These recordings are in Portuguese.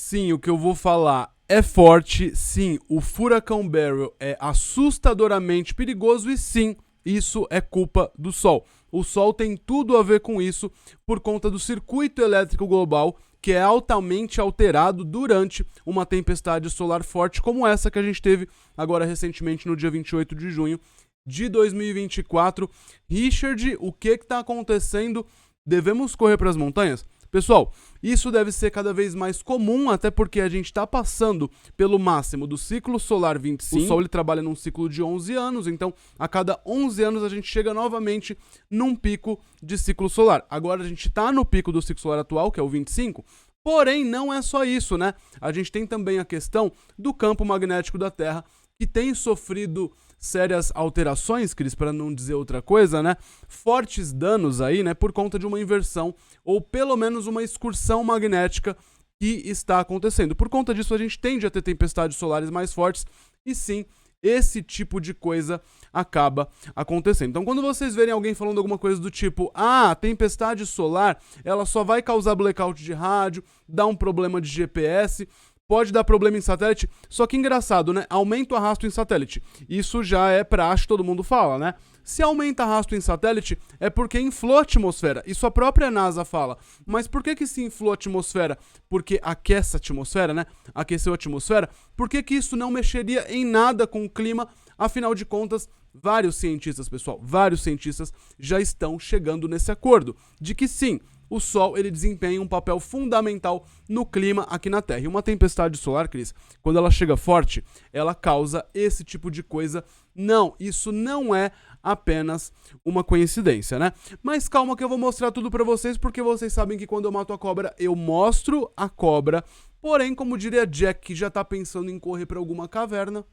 Sim, o que eu vou falar é forte. Sim, o furacão Beryl é assustadoramente perigoso e sim, isso é culpa do Sol. O Sol tem tudo a ver com isso por conta do circuito elétrico global, que é altamente alterado durante uma tempestade solar forte como essa que a gente teve agora recentemente no dia 28 de junho de 2024. Richard, o que está acontecendo? Devemos correr para as montanhas? Pessoal, isso deve ser cada vez mais comum, até porque a gente está passando pelo máximo do ciclo solar 25. O Sol ele trabalha num ciclo de 11 anos, então a cada 11 anos a gente chega novamente num pico de ciclo solar. Agora a gente está no pico do ciclo solar atual, que é o 25, porém não é só isso, né? A gente tem também a questão do campo magnético da Terra, que tem sofrido sérias alterações, Cris, para não dizer outra coisa, né? Fortes danos aí, né? Por conta de uma inversão ou pelo menos uma excursão magnética que está acontecendo. Por conta disso, a gente tende a ter tempestades solares mais fortes e sim, esse tipo de coisa acaba acontecendo. Então, quando vocês verem alguém falando alguma coisa do tipo, tempestade solar, ela só vai causar blackout de rádio, dá um problema de GPS, pode dar problema em satélite, só que engraçado, né? Aumenta o arrasto em satélite. Isso já é praxe, todo mundo fala, né? Se aumenta arrasto em satélite, é porque inflou a atmosfera. Isso a própria NASA fala. Mas por que se inflou a atmosfera? Porque aquece a atmosfera, né? Aqueceu a atmosfera. Por que isso não mexeria em nada com o clima? Afinal de contas, vários cientistas, pessoal, vários cientistas já estão chegando nesse acordo. De que sim, o Sol ele desempenha um papel fundamental no clima aqui na Terra. E uma tempestade solar, Cris, quando ela chega forte, ela causa esse tipo de coisa. Não, isso não é apenas uma coincidência, né? Mas calma que eu vou mostrar tudo pra vocês, porque vocês sabem que quando eu mato a cobra, eu mostro a cobra. Porém, como diria Jack, que já tá pensando em correr pra alguma caverna,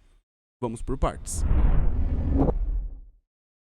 vamos por partes.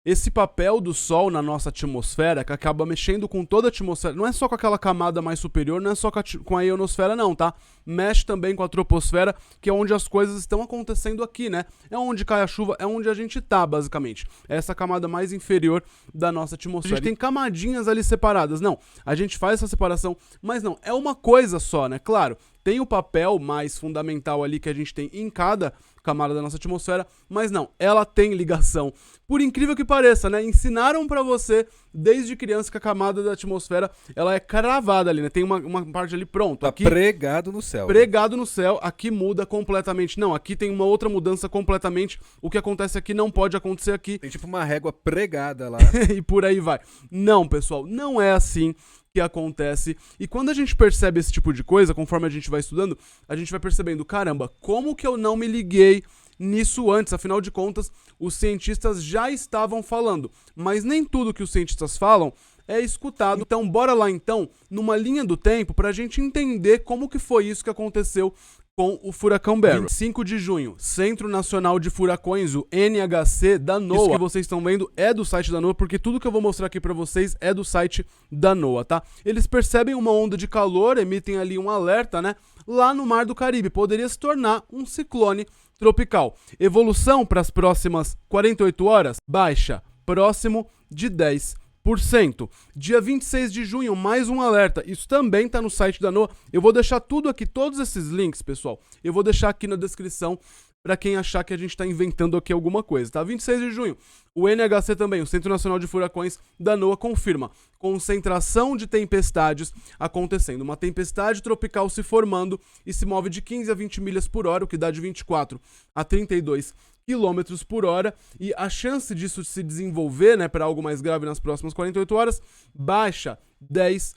Esse papel do Sol na nossa atmosfera, que acaba mexendo com toda a atmosfera, não é só com aquela camada mais superior, não é só com a ionosfera não, tá? Mexe também com a troposfera, que é onde as coisas estão acontecendo aqui, né? É onde cai a chuva, é onde a gente tá, basicamente. É essa camada mais inferior da nossa atmosfera. A gente tem camadinhas ali separadas, não. A gente faz essa separação, mas não, é uma coisa só, né? Claro, tem o papel mais fundamental ali que a gente tem em cada camada da nossa atmosfera, mas não, ela tem ligação. Por incrível que pareça, né? Ensinaram pra você desde criança que a camada da atmosfera, ela é cravada ali, né? Tem uma parte ali pronto. Tá aqui, pregado no céu. Pregado no céu, aqui muda completamente. Não, aqui tem uma outra mudança completamente. O que acontece aqui não pode acontecer aqui. Tem tipo uma régua pregada lá. E por aí vai. Não, pessoal, não é assim que acontece. E quando a gente percebe esse tipo de coisa, conforme a gente vai estudando, a gente vai percebendo, caramba, como que eu não me liguei nisso antes? Afinal de contas, os cientistas já estavam falando, mas nem tudo que os cientistas falam é escutado. Então, bora lá então, numa linha do tempo, pra gente entender como que foi isso que aconteceu com o furacão Beryl. 25 de junho, Centro Nacional de Furacões, o NHC da NOAA. Isso que vocês estão vendo é do site da NOAA, porque tudo que eu vou mostrar aqui pra vocês é do site da NOAA, tá? Eles percebem uma onda de calor, emitem ali um alerta, né? Lá no Mar do Caribe, poderia se tornar um ciclone tropical. Evolução para as próximas 48 horas, baixa, próximo de 10%. Dia 26 de junho, mais um alerta. Isso também tá no site da NOAA. Eu vou deixar tudo aqui, todos esses links, pessoal. Eu vou deixar aqui na descrição para quem achar que a gente tá inventando aqui alguma coisa, tá? 26 de junho, o NHC também, o Centro Nacional de Furacões da NOAA, confirma concentração de tempestades acontecendo. Uma tempestade tropical se formando e se move de 15 a 20 milhas por hora, o que dá de 24 a 32 quilômetros por hora, e a chance disso se desenvolver, né, para algo mais grave nas próximas 48 horas, baixa 10%.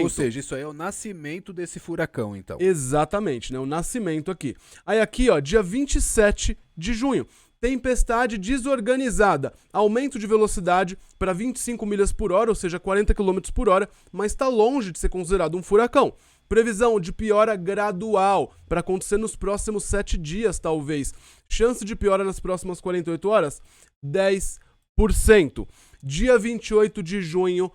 Ou seja, isso aí é o nascimento desse furacão, então. Exatamente, né, o nascimento aqui. Aí aqui, ó, dia 27 de junho, tempestade desorganizada, aumento de velocidade para 25 milhas por hora, ou seja, 40 km por hora, mas está longe de ser considerado um furacão. Previsão de piora gradual para acontecer nos próximos 7 dias, talvez. Chance de piora nas próximas 48 horas, 10%. Dia 28 de junho,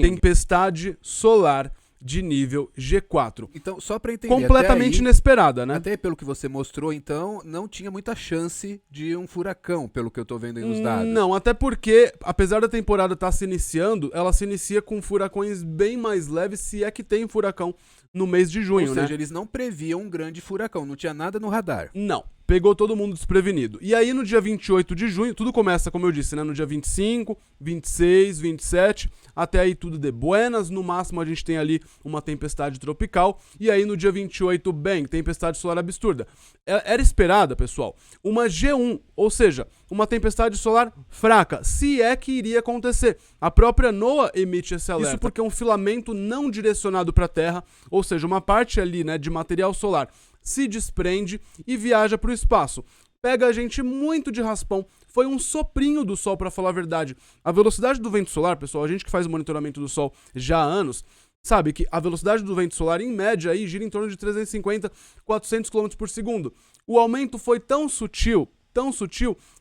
tempestade solar de nível G4. Então, só para entender, completamente até aí, inesperada, né? Até pelo que você mostrou, então, não tinha muita chance de um furacão, pelo que eu tô vendo aí nos dados. Não, até porque, apesar da temporada estar se iniciando, ela se inicia com furacões bem mais leves, se é que tem furacão no mês de junho, Ou né? seja, eles não previam um grande furacão, não tinha nada no radar. Não. Pegou todo mundo desprevenido. E aí, no dia 28 de junho, tudo começa, como eu disse, né? No dia 25, 26, 27, até aí tudo de buenas. No máximo, a gente tem ali uma tempestade tropical. E aí, no dia 28, bem, tempestade solar absurda. Era esperada, pessoal, uma G1, ou seja, uma tempestade solar fraca, se é que iria acontecer. A própria NOAA emite esse alerta. Isso porque um filamento não direcionado para a Terra, ou seja, uma parte ali, né, de material solar, se desprende e viaja para o espaço. Pega a gente muito de raspão. Foi um soprinho do Sol, para falar a verdade. A velocidade do vento solar, pessoal, a gente que faz monitoramento do Sol já há anos, sabe que a velocidade do vento solar, em média, aí, gira em torno de 350, 400 km por segundo. O aumento foi tão sutil,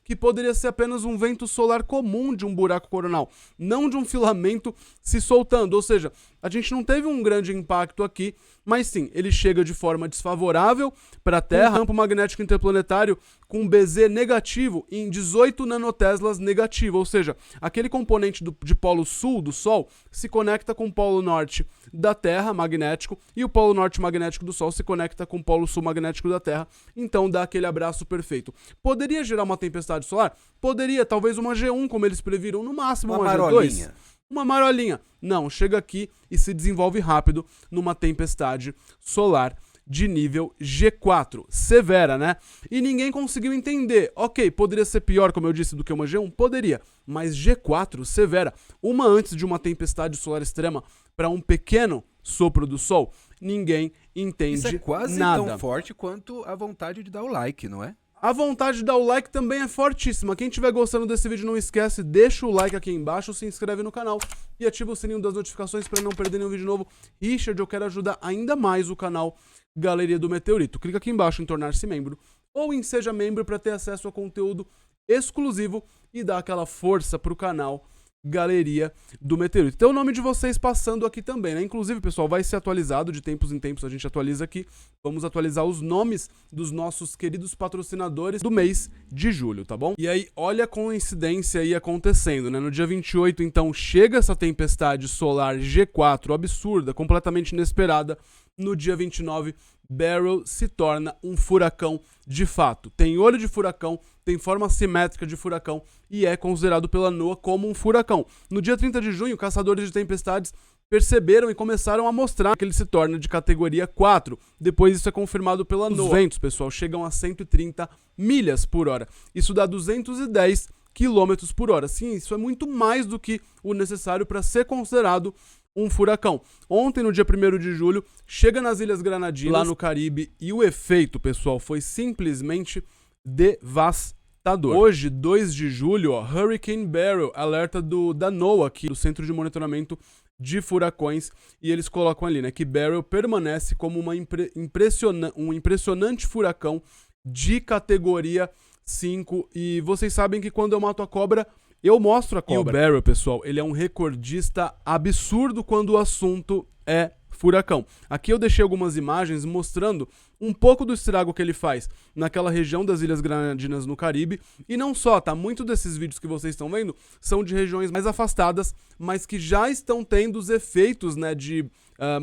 que poderia ser apenas um vento solar comum de um buraco coronal, não de um filamento se soltando. Ou seja, a gente não teve um grande impacto aqui, mas sim, ele chega de forma desfavorável para a Terra, campo magnético interplanetário com BZ negativo em 18 nanoteslas negativo, ou seja, aquele componente de polo sul do Sol se conecta com o polo norte da Terra magnético e o polo norte magnético do Sol se conecta com o polo sul magnético da Terra, então dá aquele abraço perfeito. Poderia gerar uma tempestade solar? Poderia, talvez uma G1, como eles previram, no máximo uma G2. Uma marolinha. Não, chega aqui e se desenvolve rápido numa tempestade solar de nível G4. Severa, né? E ninguém conseguiu entender. Ok, poderia ser pior, como eu disse, do que uma G1? Poderia. Mas G4, severa. Uma antes de uma tempestade solar extrema para um pequeno sopro do Sol, ninguém entende nada. Isso é quase tão forte quanto a vontade de dar o like, não é? A vontade de dar o like também é fortíssima. Quem estiver gostando desse vídeo, não esquece, deixa o like aqui embaixo, se inscreve no canal e ativa o sininho das notificações para não perder nenhum vídeo novo. Richard, eu quero ajudar ainda mais o canal Galeria do Meteorito. Clica aqui embaixo em tornar-se membro ou em seja membro para ter acesso a conteúdo exclusivo e dar aquela força pro canal Galeria do Meteorito. Tem o nome de vocês passando aqui também, né? Inclusive, pessoal, vai ser atualizado de tempos em tempos, a gente atualiza aqui. Vamos atualizar os nomes dos nossos queridos patrocinadores do mês de julho, tá bom? E aí, olha a coincidência aí acontecendo, né? No dia 28, então, chega essa tempestade solar G4 absurda, completamente inesperada. No dia 29, Beryl se torna um furacão de fato. Tem olho de furacão, tem forma simétrica de furacão e é considerado pela NOAA como um furacão. No dia 30 de junho, caçadores de tempestades perceberam e começaram a mostrar que ele se torna de categoria 4. Depois isso é confirmado pela NOAA. Os ventos, pessoal, chegam a 130 milhas por hora. Isso dá 210 quilômetros por hora. Sim, isso é muito mais do que o necessário para ser considerado um furacão. Ontem, no dia 1º de julho, chega nas Ilhas Granadinas, lá no Caribe, e o efeito, pessoal, foi simplesmente devastador. Hoje, 2 de julho, ó, Hurricane Beryl, alerta da NOAA aqui, do Centro de Monitoramento de Furacões, e eles colocam ali, né, que Beryl permanece como um impressionante furacão de categoria 5, e vocês sabem que quando eu mato a cobra, eu mostro a cobra. E o Beryl, pessoal, ele é um recordista absurdo quando o assunto é furacão. Aqui eu deixei algumas imagens mostrando um pouco do estrago que ele faz naquela região das Ilhas Granadinas no Caribe. E não só, tá? Muitos desses vídeos que vocês estão vendo são de regiões mais afastadas, mas que já estão tendo os efeitos, né, de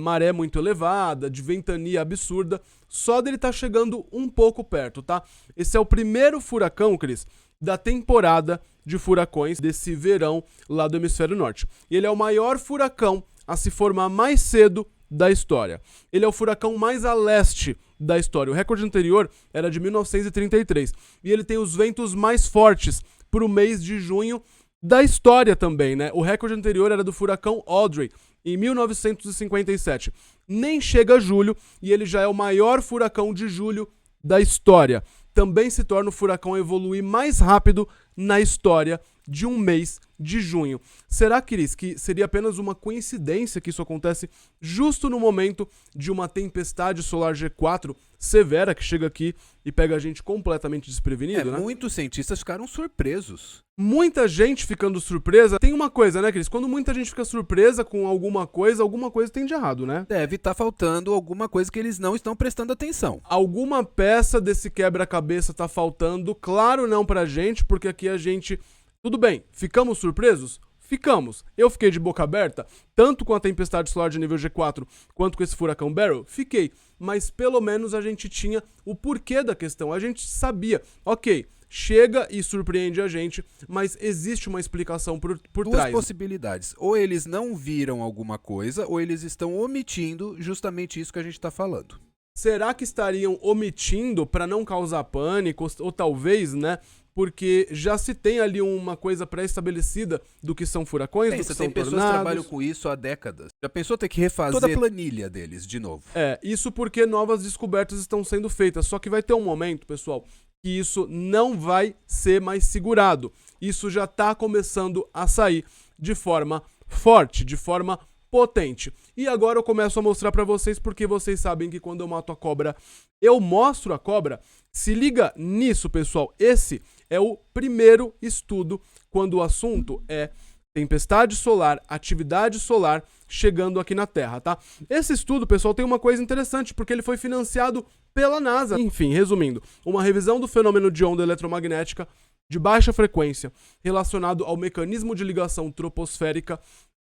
maré muito elevada, de ventania absurda, só dele tá chegando um pouco perto, tá? Esse é o primeiro furacão, Cris, da temporada de furacões desse verão lá do hemisfério norte. E ele é o maior furacão a se formar mais cedo da história. Ele é o furacão mais a leste da história. O recorde anterior era de 1933. E ele tem os ventos mais fortes para o mês de junho da história também, né? O recorde anterior era do furacão Audrey, em 1957. Nem chega a julho e ele já é o maior furacão de julho da história. Também se torna o furacão a evoluir mais rápido na história de um mês de junho. Será, Cris, que seria apenas uma coincidência que isso acontece justo no momento de uma tempestade solar G4 severa que chega aqui e pega a gente completamente desprevenido, né? Muitos cientistas ficaram surpresos. Muita gente ficando surpresa. Tem uma coisa, né, Cris? Quando muita gente fica surpresa com alguma coisa tem de errado, né? Deve estar faltando alguma coisa que eles não estão prestando atenção. Alguma peça desse quebra-cabeça tá faltando. Claro, não pra gente, porque aqui a gente... Tudo bem, ficamos surpresos? Ficamos. Eu fiquei de boca aberta, tanto com a tempestade solar de nível G4, quanto com esse furacão Beryl? Fiquei. Mas pelo menos a gente tinha o porquê da questão. A gente sabia, ok, chega e surpreende a gente, mas existe uma explicação por trás. Duas possibilidades. Ou eles não viram alguma coisa, ou eles estão omitindo justamente isso que a gente está falando. Será que estariam omitindo para não causar pânico? Ou talvez, né? Porque já se tem ali uma coisa pré-estabelecida do que são furacões, do que são tem pessoas tornados. que trabalham com isso há décadas. Já pensou ter que refazer toda a planilha deles de novo? Isso porque novas descobertas estão sendo feitas. Só que vai ter um momento, pessoal, que isso não vai ser mais segurado. Isso já está começando a sair de forma forte, de forma potente. E agora eu começo a mostrar pra vocês, porque vocês sabem que quando eu mato a cobra, eu mostro a cobra. Se liga nisso, pessoal. Esse é o primeiro estudo quando o assunto é tempestade solar, atividade solar chegando aqui na Terra, tá? Esse estudo, pessoal, tem uma coisa interessante, porque ele foi financiado pela NASA. Enfim, resumindo, uma revisão do fenômeno de onda eletromagnética de baixa frequência relacionado ao mecanismo de ligação troposférica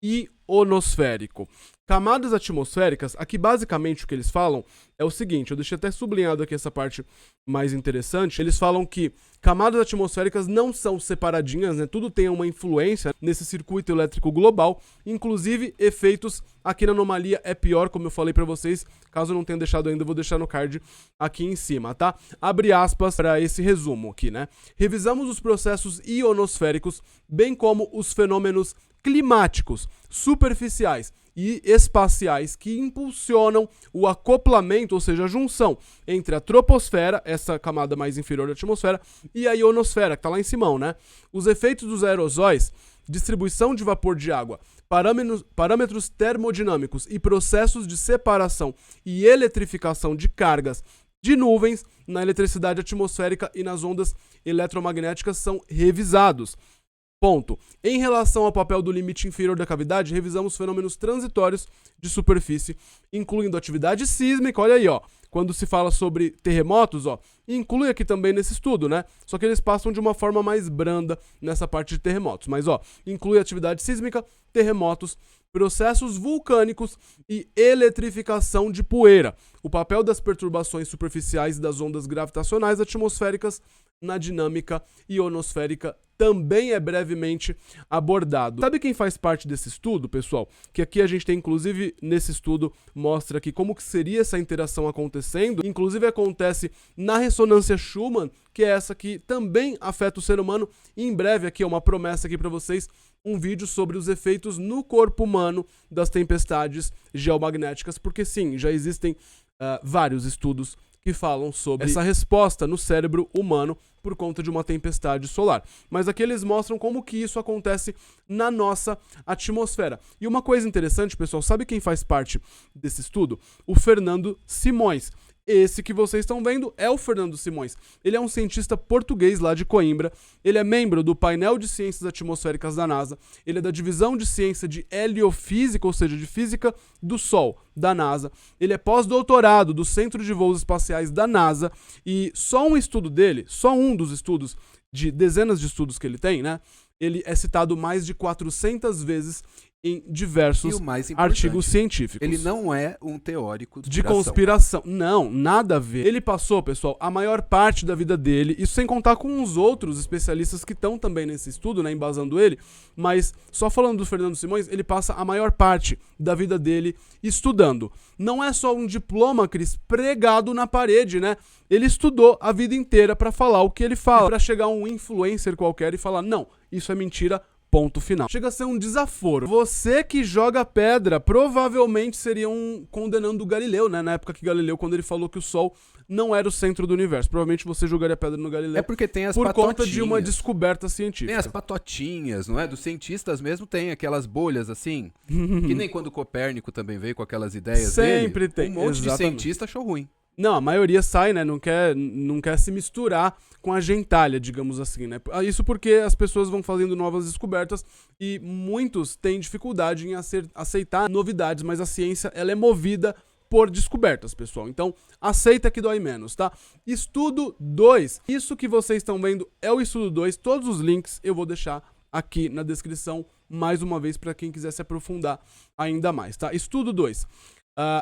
e ionosférico. Camadas atmosféricas, aqui basicamente o que eles falam é o seguinte, eu deixei até sublinhado aqui essa parte mais interessante, eles falam que camadas atmosféricas não são separadinhas, né? Tudo tem uma influência nesse circuito elétrico global, inclusive efeitos aqui na anomalia é pior, como eu falei pra vocês, caso eu não tenha deixado ainda, eu vou deixar no card aqui em cima, tá? Abre aspas para esse resumo aqui, né? Revisamos os processos ionosféricos, bem como os fenômenos climáticos, superficiais e espaciais que impulsionam o acoplamento, ou seja, a junção entre a troposfera, essa camada mais inferior da atmosfera, e a ionosfera, que está lá em cima, né? Os efeitos dos aerosóis, distribuição de vapor de água, parâmetros termodinâmicos e processos de separação e eletrificação de cargas de nuvens na eletricidade atmosférica e nas ondas eletromagnéticas são revisados. Ponto. Em relação ao papel do limite inferior da cavidade, revisamos fenômenos transitórios de superfície, incluindo atividade sísmica, olha aí, ó. Quando se fala sobre terremotos, ó, inclui aqui também nesse estudo, né? Só que eles passam de uma forma mais branda nessa parte de terremotos. Mas, ó, inclui atividade sísmica, terremotos, processos vulcânicos e eletrificação de poeira. O papel das perturbações superficiais e das ondas gravitacionais atmosféricas na dinâmica ionosférica também é brevemente abordado. Sabe quem faz parte desse estudo, pessoal? Que aqui a gente tem, inclusive, nesse estudo, mostra aqui como que seria essa interação acontecendo. Inclusive acontece na ressonância Schumann, que é essa que também afeta o ser humano. E em breve aqui é uma promessa aqui para vocês, um vídeo sobre os efeitos no corpo humano das tempestades geomagnéticas, porque sim, já existem vários estudos que falam sobre essa resposta no cérebro humano por conta de uma tempestade solar. Mas aqui eles mostram como que isso acontece na nossa atmosfera. E uma coisa interessante, pessoal, sabe quem faz parte desse estudo? O Fernando Simões. Esse que vocês estão vendo é o Fernando Simões. Ele é um cientista português lá de Coimbra. Ele é membro do painel de ciências atmosféricas da NASA. Ele é da divisão de ciência de heliofísica, ou seja, de física do Sol, da NASA. Ele é pós-doutorado do Centro de Voos Espaciais da NASA. E só um estudo dele, só um dos estudos, de dezenas de estudos que ele tem, né? Ele é citado mais de 400 vezes em diversos artigos científicos. Ele não é um teórico de conspiração. Não, nada a ver. Ele passou, pessoal, a maior parte da vida dele, isso sem contar com os outros especialistas que estão também nesse estudo, né, embasando ele, mas só falando do Fernando Simões, ele passa a maior parte da vida dele estudando. Não é só um diploma, Cris, pregado na parede, né? Ele estudou a vida inteira para falar o que ele fala, para chegar um influencer qualquer e falar, não, isso é mentira, ponto final. Chega a ser um desaforo. Você que joga pedra, provavelmente seriam condenando o Galileu, né? Na época que Galileu, quando ele falou que o Sol não era o centro do universo. Provavelmente você jogaria pedra no Galileu. É porque tem as por conta de uma descoberta científica. Tem as patotinhas, não é? Dos cientistas mesmo tem aquelas bolhas assim. Que nem quando o Copérnico também veio com aquelas ideias Sempre dele. tem. Um monte de cientista achou ruim. Não, a maioria sai, né? Não quer se misturar com a gentalha, digamos assim, né? Isso porque as pessoas vão fazendo novas descobertas e muitos têm dificuldade em aceitar novidades, mas a ciência, ela é movida por descobertas, pessoal. Então, aceita que dói menos, tá? Estudo 2. Isso que vocês estão vendo é o estudo 2. Todos os links eu vou deixar aqui na descrição mais uma vez para quem quiser se aprofundar ainda mais, tá? Estudo 2.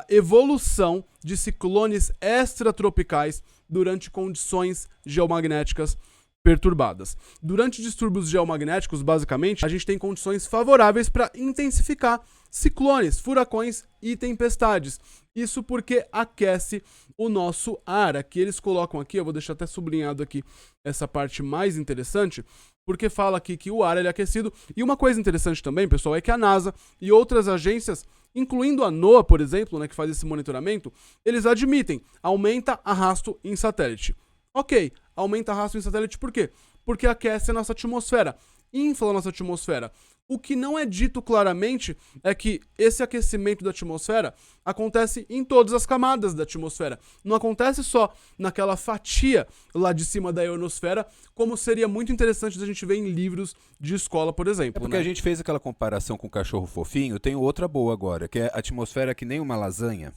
Evolução de ciclones extratropicais durante condições geomagnéticas perturbadas. Durante distúrbios geomagnéticos, basicamente, a gente tem condições favoráveis para intensificar ciclones, furacões e tempestades. Isso porque aquece o nosso ar. Aqui eles colocam aqui, eu vou deixar até sublinhado aqui essa parte mais interessante, porque fala aqui que o ar ele é aquecido. E uma coisa interessante também, pessoal, é que a NASA e outras agências, incluindo a NOAA, por exemplo, né, que faz esse monitoramento, eles admitem, aumenta arrasto em satélite. Ok, aumenta arrasto em satélite por quê? Porque aquece a nossa atmosfera, infla a nossa atmosfera. O que não é dito claramente é que esse aquecimento da atmosfera acontece em todas as camadas da atmosfera. Não acontece só naquela fatia lá de cima da ionosfera, como seria muito interessante da gente ver em livros de escola, por exemplo. É porque a gente fez aquela comparação com o cachorro fofinho, tem outra boa agora, que é a atmosfera que nem uma lasanha.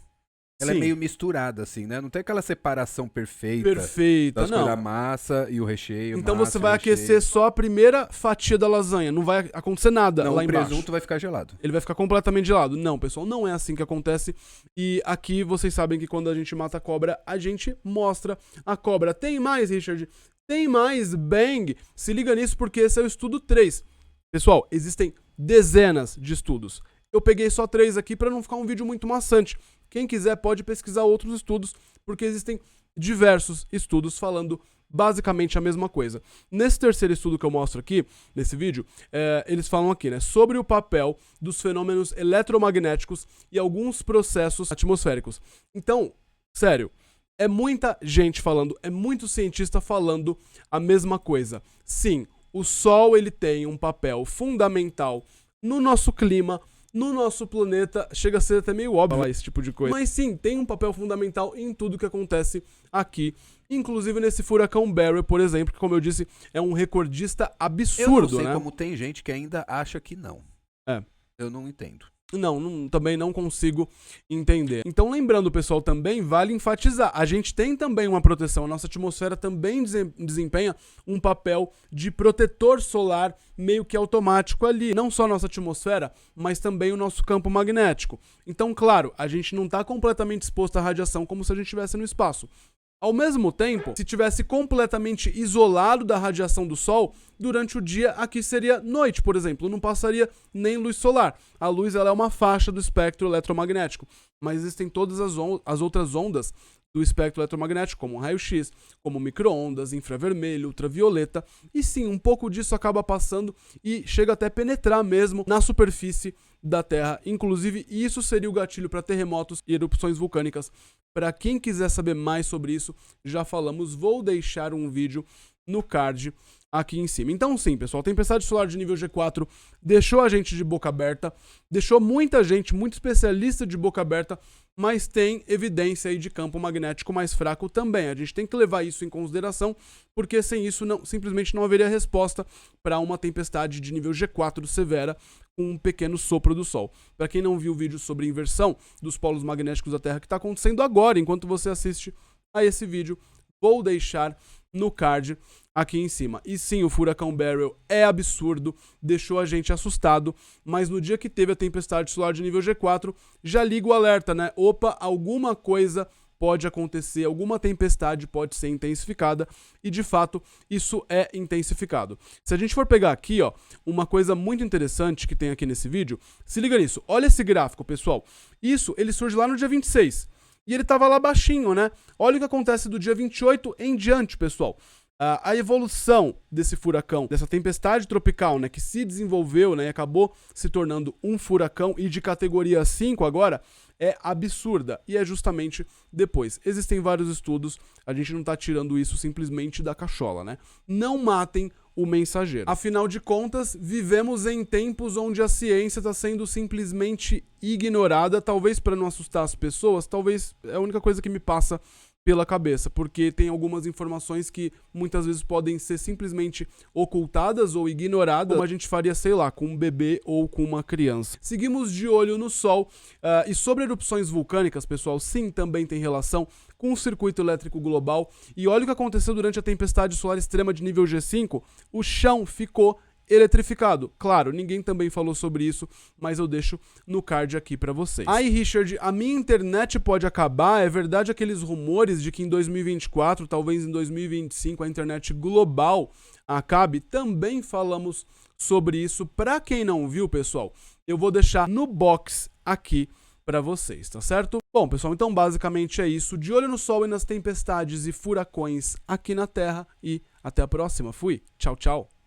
Ela é meio misturada, assim, né? Não tem aquela separação perfeita. Não. Da massa e o recheio. Então você vai aquecer só a primeira fatia da lasanha. Não vai acontecer nada lá embaixo. O presunto vai ficar gelado. Ele vai ficar completamente gelado. Não, pessoal, não é assim que acontece. E aqui vocês sabem que quando a gente mata a cobra, a gente mostra a cobra. Tem mais, Richard? Tem mais, bang! Se liga nisso porque esse é o estudo 3. Pessoal, existem dezenas de estudos. Eu peguei só 3 aqui para não ficar um vídeo muito maçante. Quem quiser pode pesquisar outros estudos, porque existem diversos estudos falando basicamente a mesma coisa. Nesse terceiro estudo que eu mostro aqui, nesse vídeo, eles falam aqui, né, sobre o papel dos fenômenos eletromagnéticos e alguns processos atmosféricos. Então, sério, é muita gente falando, é muito cientista falando a mesma coisa. Sim, o Sol ele tem um papel fundamental no nosso clima, no nosso planeta. Chega a ser até meio óbvio esse tipo de coisa. Mas sim, tem um papel fundamental em tudo que acontece aqui. Inclusive nesse furacão Barry, por exemplo, que como eu disse, é um recordista absurdo, né? Eu não sei como tem gente que ainda acha que não. Eu não entendo. Também não consigo entender. Então, lembrando, pessoal, também vale enfatizar, a gente tem também uma proteção, a nossa atmosfera também desempenha um papel de protetor solar meio que automático ali. Não só a nossa atmosfera, mas também o nosso campo magnético. Então, claro, a gente não está completamente exposto à radiação como se a gente estivesse no espaço. Ao mesmo tempo, se tivesse completamente isolado da radiação do Sol, durante o dia aqui seria noite, por exemplo, não passaria nem luz solar. A luz ela é uma faixa do espectro eletromagnético, mas existem todas as outras ondas do espectro eletromagnético, como raio-x, como micro-ondas, infravermelho, ultravioleta, e sim, um pouco disso acaba passando e chega até penetrar mesmo na superfície da Terra, inclusive isso seria o gatilho para terremotos e erupções vulcânicas. Para quem quiser saber mais sobre isso, já falamos, vou deixar um vídeo no card aqui em cima. Então sim, pessoal, tempestade solar de nível G4 deixou a gente de boca aberta, deixou muita gente, muito especialista de boca aberta, mas tem evidência aí de campo magnético mais fraco também. A gente tem que levar isso em consideração, porque sem isso simplesmente não haveria resposta para uma tempestade de nível G4 severa com um pequeno sopro do Sol. Para quem não viu o vídeo sobre inversão dos polos magnéticos da Terra que está acontecendo agora, enquanto você assiste a esse vídeo, vou deixar no card aqui em cima. E sim, o furacão Beryl é absurdo, deixou a gente assustado, mas no dia que teve a tempestade solar de nível G4, já liga o alerta, né? Opa, alguma coisa pode acontecer, alguma tempestade pode ser intensificada, e de fato isso é intensificado. Se a gente for pegar aqui, ó, uma coisa muito interessante que tem aqui nesse vídeo, se liga nisso, olha esse gráfico, pessoal. Isso, ele surge lá no dia 26, e ele tava lá baixinho, né? Olha o que acontece do dia 28 em diante, pessoal. A evolução desse furacão, dessa tempestade tropical, né, que se desenvolveu, né, e acabou se tornando um furacão e de categoria 5 agora, é absurda, e é justamente depois. Existem vários estudos, a gente não tá tirando isso simplesmente da cachola, né? Não matem o mensageiro. Afinal de contas, vivemos em tempos onde a ciência está sendo simplesmente ignorada, talvez para não assustar as pessoas, talvez é a única coisa que me passa pela cabeça, porque tem algumas informações que muitas vezes podem ser simplesmente ocultadas ou ignoradas, como a gente faria, sei lá, com um bebê ou com uma criança. Seguimos de olho no Sol, e sobre erupções vulcânicas, pessoal, sim, também tem relação com o circuito elétrico global, e olha o que aconteceu durante a tempestade solar extrema de nível G5, o chão ficou eletrificado. Claro, ninguém também falou sobre isso, mas eu deixo no card aqui para vocês. Aí, Richard, a minha internet pode acabar? É verdade aqueles rumores de que em 2024, talvez em 2025, a internet global acabe? Também falamos sobre isso. Para quem não viu, pessoal, eu vou deixar no box aqui para vocês, tá certo? Bom, pessoal, então basicamente é isso. De olho no sol e nas tempestades e furacões aqui na Terra e até a próxima. Fui. Tchau, tchau.